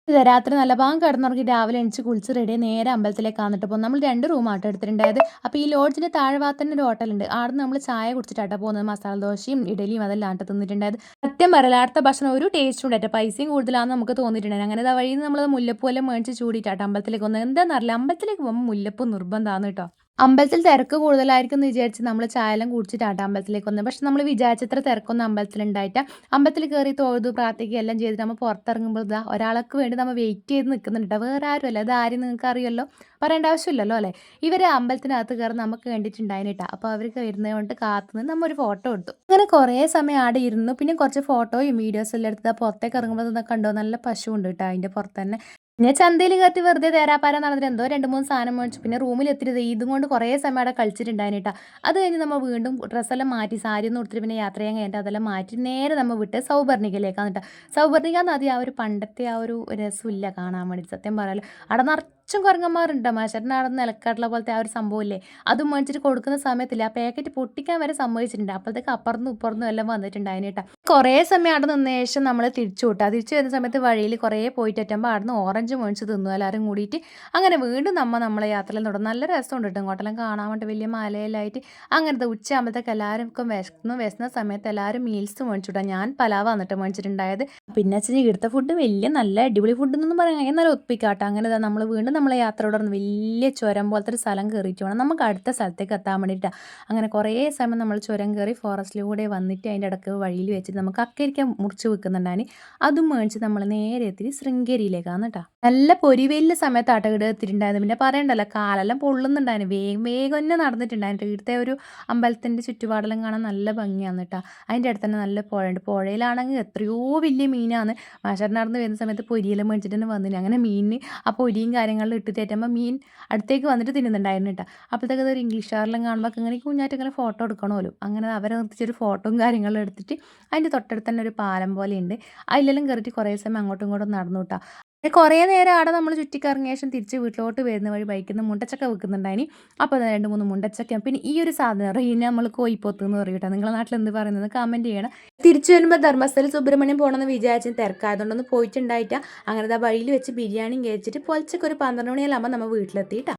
രാത്രി നല്ല പാങ്ങ് കിടന്നുറങ്ങി രാവിലെ എണിച്ച് കുളിച്ച് റെഡി നേരെ അമ്പലത്തിലേക്ക് വന്നിട്ട് പോകും. നമ്മൾ 2 റൂമാട്ടോ എടുത്തിട്ടുണ്ടായത്. അപ്പോൾ ഈ ലോഡ്ജിന്റെ താഴെ ഭാഗത്ത് തന്നെ ഒരു ഹോട്ടലുണ്ട്. ആടുന്ന് നമ്മൾ ചായ കുടിച്ചിട്ടാട്ടോ പോകുന്നത്. മസാല ദോശയും ഇഡലിയും അതെല്ലാം ആട്ടോ തിന്നിട്ടുണ്ടായത്. സത്യം പറയല അവിടുത്തെ ഭക്ഷണം ഒരു ടേസ്റ്റും ഉണ്ടായിട്ട് പൈസയും കൂടുതലാണെന്ന് നമുക്ക് തോന്നിയിട്ടുണ്ടായിരുന്നു. അങ്ങനെ വഴിയിൽ നിന്ന് നമ്മൾ മുല്ലപ്പൂ എല്ലാം മേടിച്ച് ചൂടിയിട്ടാട്ടോ അമ്പലത്തിലേക്ക് വന്നത്. എന്താണെന്നറിയില്ല അമ്പലത്തിലേക്ക് പോകുമ്പോൾ മുല്ലപ്പൂ നിർബന്ധമാണ് കേട്ടോ. അമ്പലത്തിൽ തിരക്ക് കൂടുതലായിരിക്കും എന്ന് വിചാരിച്ച് നമ്മൾ ചായയെല്ലാം കുടിച്ചിട്ടാട്ടോ അമ്പലത്തിലേക്ക് വന്നത്. പക്ഷെ നമ്മൾ വിചാരിച്ചത്ര തിരക്കൊന്നും അമ്പലത്തിലുണ്ടായിട്ട. അമ്പലത്തിൽ കയറി തൊഴുതു പ്രാർത്ഥിക്കുകയും എല്ലാം ചെയ്തിട്ട് നമ്മൾ പുറത്തിറങ്ങുമ്പോൾ ഇതാ ഒരാൾക്ക് വേണ്ടി നമ്മൾ വെയിറ്റ് ചെയ്ത് നിൽക്കുന്നുണ്ട് ട്ടോ. വേറെ ആരുമല്ല. ഇത് ആരും നിങ്ങൾക്ക് അറിയുമല്ലോ. പറയേണ്ട ആവശ്യമില്ലല്ലോ അല്ലേ. ഇവർ അമ്പലത്തിനകത്ത് കയറി നമുക്ക് വേണ്ടിയിട്ടുണ്ടായിന് ട്ടോ. അപ്പോൾ അവർക്ക് വരുന്നത് കൊണ്ട് കാത്തു നിന്ന് നമ്മൾ ഒരു ഫോട്ടോ എടുത്തു. അങ്ങനെ കുറേ സമയം ആടെ ഇരുന്നു. പിന്നെ കുറച്ച് ഫോട്ടോയും വീഡിയോസും എല്ലാം എടുത്ത് പുറത്തേക്ക് ഇറങ്ങുമ്പോൾ കണ്ടോ നല്ല പശു ഉണ്ട് കേട്ടോ അതിൻ്റെ പുറത്ത് തന്നെ. പിന്നെ ചന്തയിൽ കയറ്റി വെറുതെ തേരാപ്പാര നടന്നിട്ട് എന്തോ 2, 3 സാധനം മേടിച്ചു. പിന്നെ റൂമിൽ എത്തിയിട്ട് ഇതും കൊണ്ട് കുറേ സമയം അവിടെ കളിച്ചിട്ടുണ്ടായിന് ട്ടോ. അത് കഴിഞ്ഞ് നമ്മൾ വീണ്ടും ഡ്രസ്സെല്ലാം മാറ്റി സാരിയൊന്നും ഉടുത്തിട്ട് പിന്നെ യാത്ര ചെയ്യാൻ കഴിഞ്ഞിട്ട് അതെല്ലാം മാറ്റി നേരെ നമ്മൾ വിട്ട് സൗപർണികയിലേക്കാണ് ട്ടോ. സൗപർണിക നദി ആ ഒരു പണ്ടത്തെ ആ ഒരു രസമില്ല കാണാൻ വേണ്ടിയിട്ട് സത്യം പറയാലോ. അവിടെ നിറച്ചും കുരങ്ങന്മാരുണ്ട്. മാഷേട്ടൻ അവിടെ നിലക്കാട്ടുള്ള പോലത്തെ ആ ഒരു സംഭവമില്ലേ അതും മേടിച്ചിട്ട് കൊടുക്കുന്ന സമയത്തില്ല ആ പാക്കറ്റ് പൊട്ടിക്കാൻ വരെ സമ്മതിച്ചിട്ടുണ്ട്. അപ്പോഴത്തേക്ക് അപ്പുറത്തും ഇപ്പുറത്തും എല്ലാം വന്നിട്ടുണ്ടായിന് ട്ടോ. കുറേ സമയം അവിടെ നിന്ന ശേഷം നമ്മൾ തിരിച്ചു വിട്ടാ. തിരിച്ചു വരുന്ന സമയത്ത് വഴിയിൽ കുറേ പോയിട്ട് എത്തുമ്പോൾ അവിടുന്ന് ഓറഞ്ച് മേടിച്ച് തിന്നു എല്ലാവരും കൂടിയിട്ട്. അങ്ങനെ വീണ്ടും നമ്മളെ യാത്രയിൽ തുടങ്ങും. നല്ല രസമുണ്ട് കേട്ടോ ഇങ്ങോട്ടെല്ലാം കാണാൻ വേണ്ടി വലിയ മലയിലായിട്ട്. അങ്ങനത്തെ ഉച്ചയാകുമ്പോഴത്തേക്ക് എല്ലാവർക്കും വിശന്ന സമയത്ത് എല്ലാവരും മീൽസ് മേടിച്ചു വിട്ടാൽ ഞാൻ പലാവ് വന്നിട്ട് മേടിച്ചിട്ടുണ്ടായത്. പിന്നെ വെച്ചാൽ ഇവിടുത്തെ ഫുഡ് വലിയ നല്ല അടിപൊളി ഫുഡ് എന്നൊന്നും പറയാൻ എന്നാലും ഒപ്പിക്കാട്ടോ. അങ്ങനെ നമ്മൾ വീണ്ടും നമ്മളെ യാത്ര തുടർന്ന് വലിയ ചുരം പോലത്തെ ഒരു സ്ഥലം കയറിയിട്ട് വേണം നമുക്ക് അടുത്ത സ്ഥലത്തേക്ക് എത്താൻ വേണ്ടിയിട്ടാണ്. അങ്ങനെ കുറേ സമയം നമ്മൾ ചുരം കയറി ഫോറസ്റ്റിലൂടെ വന്നിട്ട് അതിൻ്റെ ഇടയ്ക്ക് വഴിയിൽ വെച്ചിട്ട് നമുക്ക് അക്കരിക്കാൻ മുറിച്ച് വെക്കുന്നുണ്ടായി. അതും മേടിച്ച് നമ്മൾ നേരെ എത്തി ശൃംഗേരിയിലേക്കാണ് കേട്ടോ. നല്ല പൊരിവെയിലെ സമയത്താട്ടോ ഇവിടെ എത്തിയിട്ടുണ്ടായിരുന്നു. പിന്നെ പറയണ്ടല്ലോ കാലെല്ലാം പൊള്ളുന്നുണ്ടായിരുന്നു. വേഗം വേഗം തന്നെ നടന്നിട്ടുണ്ടായിരുന്നു. ഇവിടുത്തെ ഒരു അമ്പലത്തിൻ്റെ ചുറ്റുപാടെല്ലാം കാണാൻ നല്ല ഭംഗിയാണ് കേട്ടോ. അതിൻ്റെ അടുത്ത് തന്നെ നല്ല പുഴയുണ്ട്. പുഴയിലാണെങ്കിൽ എത്രയോ വലിയ മീനാണ്. മാഷാർ നടന്ന് വരുന്ന സമയത്ത് പൊരിയെല്ലാം മേടിച്ചിട്ട് തന്നെ വന്നിന്. അങ്ങനെ മീനിന് ആ പൊരിയും കാര്യങ്ങളിലും ഇട്ട് തേറ്റുമ്പോൾ മീൻ അടുത്തേക്ക് വന്നിട്ട് തിന്നുന്നുണ്ടായിരുന്നു കേട്ടോ. അപ്പോഴത്തേക്ക് ഒരു ഇംഗ്ലീഷുകാരെല്ലാം കാണുമ്പോൾ ഇങ്ങനെ കുഞ്ഞായിട്ട് ഇങ്ങനെ ഫോട്ടോ എടുക്കണമല്ലോ. അങ്ങനെ അവരെ നിർത്തിച്ചൊരു ഫോട്ടോയും കാര്യങ്ങളും എടുത്തിട്ട് അതിൻ്റെ തൊട്ടടുത്ത് തന്നെ ഒരു പാലം പോലെയുണ്ട്. അതിലെല്ലാം കയറിയിട്ട് കുറേ സമയം അങ്ങോട്ടും ഇങ്ങോട്ടും നടന്നു കേട്ടോ. കുറേ നേരം അവിടെ നമ്മൾ ചുറ്റിക്കറങ്ങിയ ശേഷം തിരിച്ച് വീട്ടിലോട്ട് വരുന്ന വഴി ബൈക്കിൽ നിന്ന് മുണ്ടച്ചക്ക വെക്കുന്നുണ്ടായിനി. അപ്പോൾ 2, 3 മുണ്ടച്ചക്ക പിന്നെ ഈ ഒരു സാധനം റീന നമ്മൾ കോയിപ്പോത്ത് എന്ന് പറയും കേട്ടോ. നിങ്ങളുടെ നാട്ടിൽ എന്ത് പറയുന്നത് കമൻറ്റ് ചെയ്യണം. തിരിച്ചു വരുമ്പോൾ ധർമ്മസ്ഥല സുബ്രഹ്മണ്യം പോകണമെന്ന് വിചാരിച്ച് തിരക്കായതുകൊണ്ടൊന്ന് പോയിട്ടുണ്ടായിട്ടാ. അങ്ങനെ ആ വഴിയിൽ വെച്ച് ബിരിയാണിയും കഴിച്ചിട്ട് പൊലച്ചൊക്കെ ഒരു 12 മണിയെല്ലാം ആകുമ്പോൾ നമ്മൾ വീട്ടിലെത്തിയിട്ടാ.